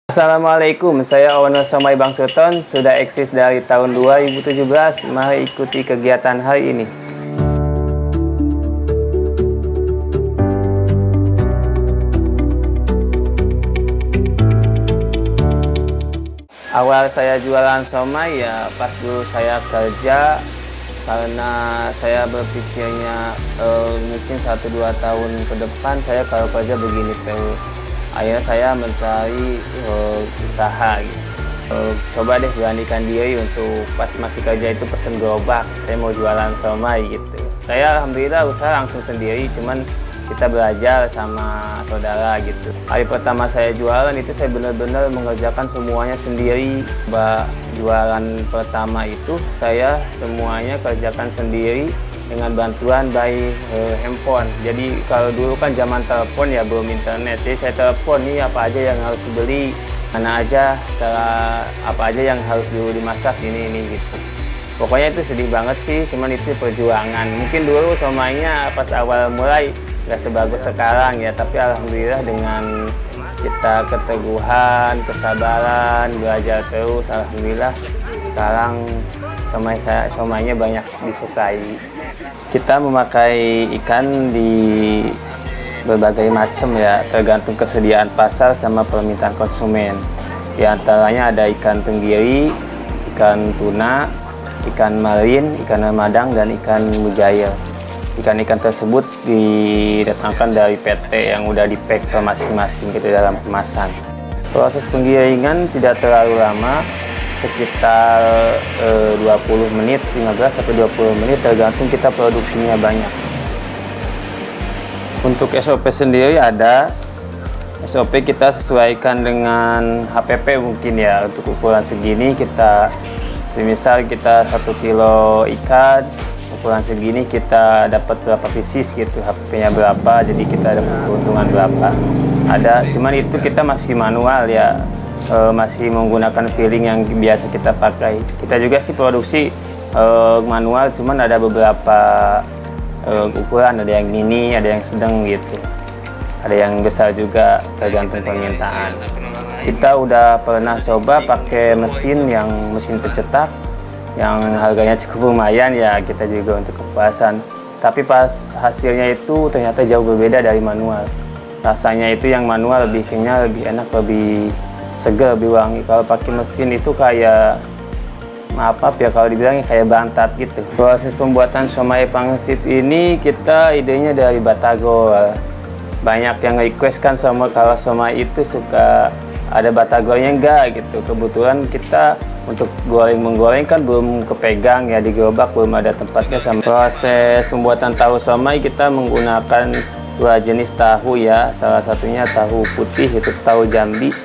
Assalamualaikum, saya owner Somai Bang Sultan, sudah eksis dari tahun 2017. Mari ikuti kegiatan hari ini. Awal saya jualan somai ya pas dulu saya kerja, karena saya berpikirnya mungkin 1-2 tahun ke depan saya kalau kerja begini terus. Akhirnya saya mencari usaha gitu. Coba deh beranikan diri untuk pas masih kerja itu pesen gerobak, saya mau jualan somai gitu. Saya alhamdulillah usaha langsung sendiri, cuman kita belajar sama saudara gitu. Hari pertama saya jualan itu saya benar-benar mengerjakan semuanya sendiri. Jualan pertama itu saya semuanya kerjakan sendiri dengan bantuan by handphone. Jadi kalau dulu kan zaman telepon ya, belum internet, jadi saya telepon nih apa aja yang harus dibeli, mana aja, cara apa aja yang harus dulu dimasak, ini gitu. Pokoknya itu sedih banget sih, cuman itu perjuangan. Mungkin dulu somainya pas awal mulai nggak sebagus sekarang ya, tapi alhamdulillah dengan kita keteguhan, kesabaran, belajar terus, alhamdulillah sekarang somainya banyak disukai. Kita memakai ikan di berbagai macam ya, tergantung kesediaan pasar sama permintaan konsumen. Di antaranya ada ikan tenggiri, ikan tuna, ikan marin, ikan ramadang, dan ikan mujair. Ikan-ikan tersebut didatangkan dari PT yang udah di-pack ke masing-masing gitu dalam kemasan. Proses penggilingan tidak terlalu lama, sekitar 20 menit, 15-20 menit, tergantung kita produksinya banyak. Untuk SOP sendiri ada, SOP kita sesuaikan dengan HPP mungkin ya. Untuk ukuran segini kita, semisal kita 1 kilo ikan, ukuran segini kita dapat berapa pieces gitu, HPP-nya berapa, jadi kita dapat keuntungan berapa. Ada, cuman itu kita masih manual ya, masih menggunakan feeling yang biasa kita pakai. Kita juga sih produksi manual, cuman ada beberapa ukuran, ada yang mini, ada yang sedang gitu, ada yang besar juga, tergantung permintaan. Kita udah pernah coba pakai mesin pencetak yang harganya cukup lumayan ya, kita juga untuk kepuasan. Tapi pas hasilnya itu ternyata jauh berbeda dari manual. Rasanya itu yang manual lebih kenyal, lebih enak, lebih segar, lebih wangi. Kalau pakai mesin itu kayak, maaf ya kalau dibilangnya kayak bantat gitu. Proses pembuatan somai pangsit ini kita idenya dari batagor. Banyak yang request kan kalau somai itu suka ada batagornya enggak gitu. Kebetulan kita untuk menggoreng kan belum kepegang ya, di gerobak belum ada tempatnya. Sama proses pembuatan tahu somai kita menggunakan 2 jenis tahu ya, salah satunya tahu putih itu tahu Jambi,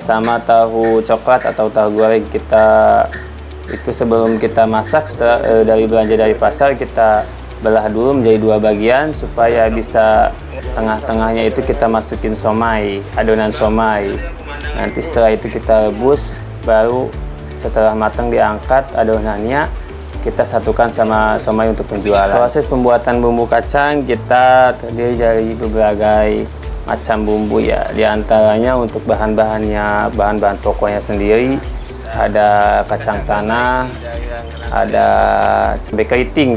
sama tahu coklat atau tahu goreng. Kita itu sebelum kita masak, setelah dari belanja dari pasar, kita belah dulu menjadi 2 bagian supaya bisa tengah-tengahnya itu kita masukin somai, adonan somai. Nanti setelah itu kita rebus, baru setelah matang diangkat adonannya, kita satukan sama somai untuk penjualan. Proses pembuatan bumbu kacang kita terdiri dari berbagai macam bumbu ya. Di antaranya untuk bahan-bahannya, bahan-bahan pokoknya sendiri, ada kacang tanah, ada cabai keriting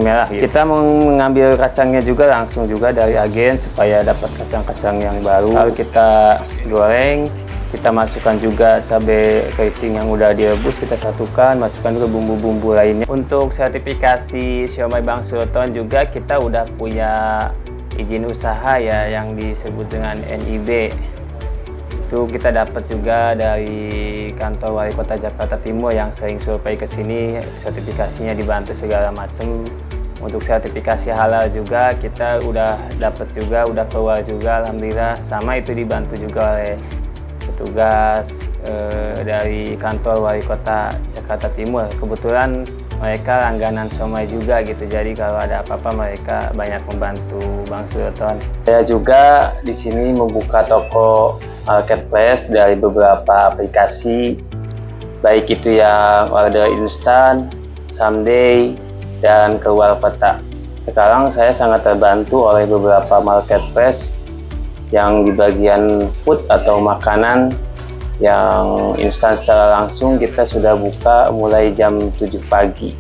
merah. Kita mengambil kacangnya juga langsung juga dari agen supaya dapat kacang-kacang yang baru. Lalu kita goreng, kita masukkan juga cabai keriting yang udah direbus, kita satukan, masukkan juga bumbu-bumbu lainnya. Untuk sertifikasi Somai Bang Sultan juga kita udah punya izin usaha ya, yang disebut dengan NIB. Itu kita dapat juga dari kantor Wali Kota Jakarta Timur yang sering survei ke sini, sertifikasinya dibantu segala macam. Untuk sertifikasi halal juga kita udah dapat juga, udah keluar juga alhamdulillah, sama itu dibantu juga oleh petugas dari kantor Wali Kota Jakarta Timur. Kebetulan mereka langganan somai juga gitu, jadi kalau ada apa-apa mereka banyak membantu Bang Sultan. Saya juga di sini membuka toko marketplace dari beberapa aplikasi, baik itu yang order instan, someday, dan keluar peta. Sekarang saya sangat terbantu oleh beberapa marketplace yang di bagian food atau makanan Yang instan secara langsung kita sudah buka mulai jam 7 pagi.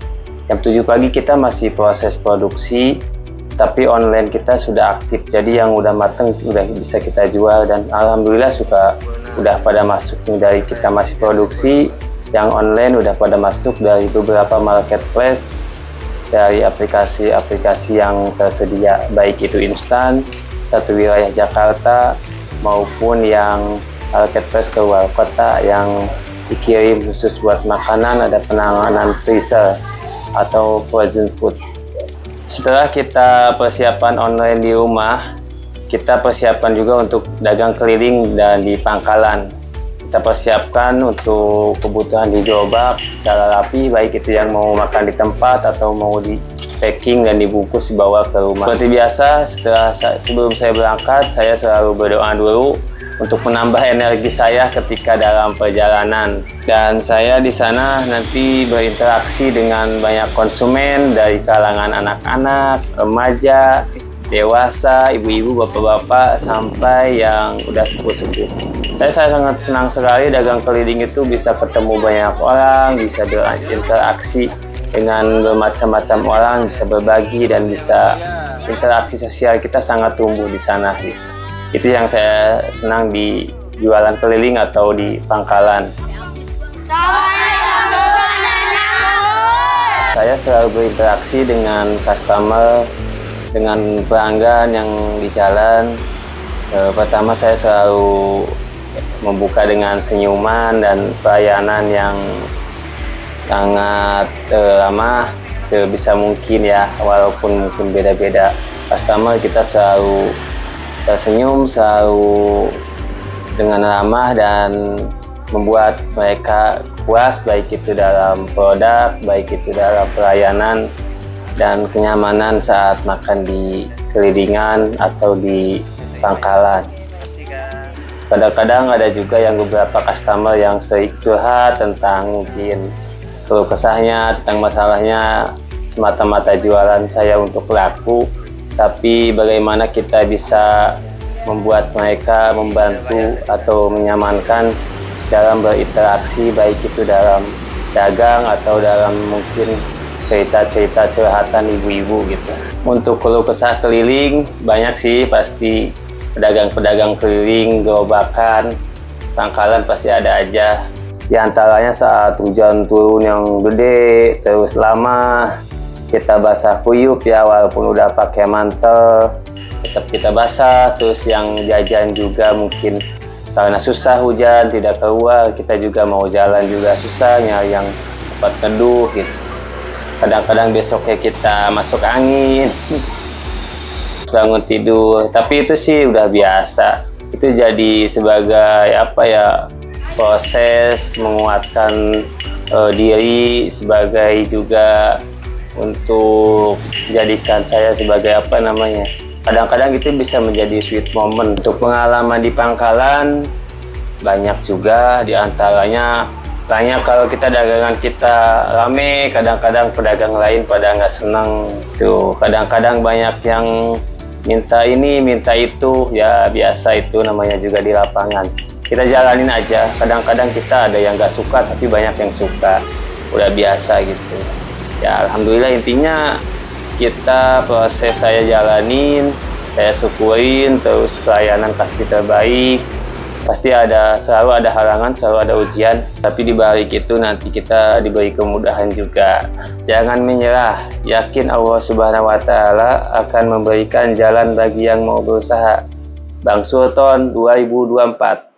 Jam 7 pagi kita masih proses produksi, tapi online kita sudah aktif. Jadi yang udah mateng udah bisa kita jual, dan alhamdulillah udah pada masuk nih. Dari kita masih produksi, yang online udah pada masuk dari beberapa marketplace, dari aplikasi-aplikasi yang tersedia, baik itu instan satu wilayah Jakarta maupun yang marketplace keluar kota yang dikirim khusus buat makanan. Ada penanganan freezer atau frozen food. Setelah kita persiapan online di rumah, kita persiapan juga untuk dagang keliling dan di pangkalan. Kita persiapkan untuk kebutuhan di gerobak secara rapi, baik itu yang mau makan di tempat atau mau di packing dan dibungkus dibawa ke rumah. Seperti biasa, sebelum saya berangkat, saya selalu berdoa dulu untuk menambah energi saya ketika dalam perjalanan. Dan saya di sana nanti berinteraksi dengan banyak konsumen dari kalangan anak-anak, remaja, dewasa, ibu-ibu, bapak-bapak, sampai yang udah sepuh-sepuh. Saya sangat senang sekali dagang keliling itu, bisa ketemu banyak orang, bisa berinteraksi dengan bermacam-macam orang, bisa berbagi, dan bisa interaksi sosial kita sangat tumbuh di sana. Itu yang saya senang di jualan keliling atau di pangkalan. Saya selalu berinteraksi dengan customer, dengan pelanggan yang di jalan. Pertama, saya selalu membuka dengan senyuman dan pelayanan yang sangat ramah sebisa mungkin ya, walaupun mungkin beda-beda customer, kita selalu tersenyum, selalu dengan ramah dan membuat mereka puas, baik itu dalam produk, baik itu dalam pelayanan dan kenyamanan saat makan di kelilingan atau di pangkalan. Kadang-kadang ada juga yang beberapa customer yang sering curhat tentang mungkin keluh kesahnya, tentang masalahnya, semata-mata jualan saya untuk laku. Tapi bagaimana kita bisa membuat mereka membantu atau menyamankan dalam berinteraksi, baik itu dalam dagang atau dalam mungkin cerita-cerita curhatan ibu-ibu gitu. Untuk keluh kesah keliling banyak sih, pasti pedagang-pedagang keliling, gerobakan, pangkalan pasti ada aja. Di antaranya saat hujan turun yang gede terus lama, kita basah kuyup ya, walaupun udah pakai mantel tetap kita basah. Terus yang jajan juga mungkin karena susah hujan tidak keluar, kita juga mau jalan juga susah, nyari yang tempat teduh gitu. Kadang-kadang besoknya kita masuk angin bangun tidur, tapi itu sih udah biasa. Itu jadi sebagai apa ya, proses menguatkan diri, sebagai juga untuk jadikan saya sebagai apa namanya, kadang-kadang itu bisa menjadi sweet moment. Untuk pengalaman di pangkalan banyak juga, diantaranya banyak kalau kita dagangan kita rame, kadang-kadang pedagang lain pada nggak senang tuh. Kadang-kadang banyak yang minta ini minta itu, ya biasa, itu namanya juga di lapangan, kita jalanin aja. Kadang-kadang kita ada yang nggak suka, tapi banyak yang suka, udah biasa gitu ya. Alhamdulillah, intinya kita proses saya jalanin, saya syukurin, terus pelayanan kasih terbaik. Pasti selalu ada halangan, selalu ada ujian, tapi di balik itu nanti kita diberi kemudahan juga. Jangan menyerah, yakin Allah Subhanahu wa Ta'ala akan memberikan jalan bagi yang mau berusaha. Bang Sultan 2024.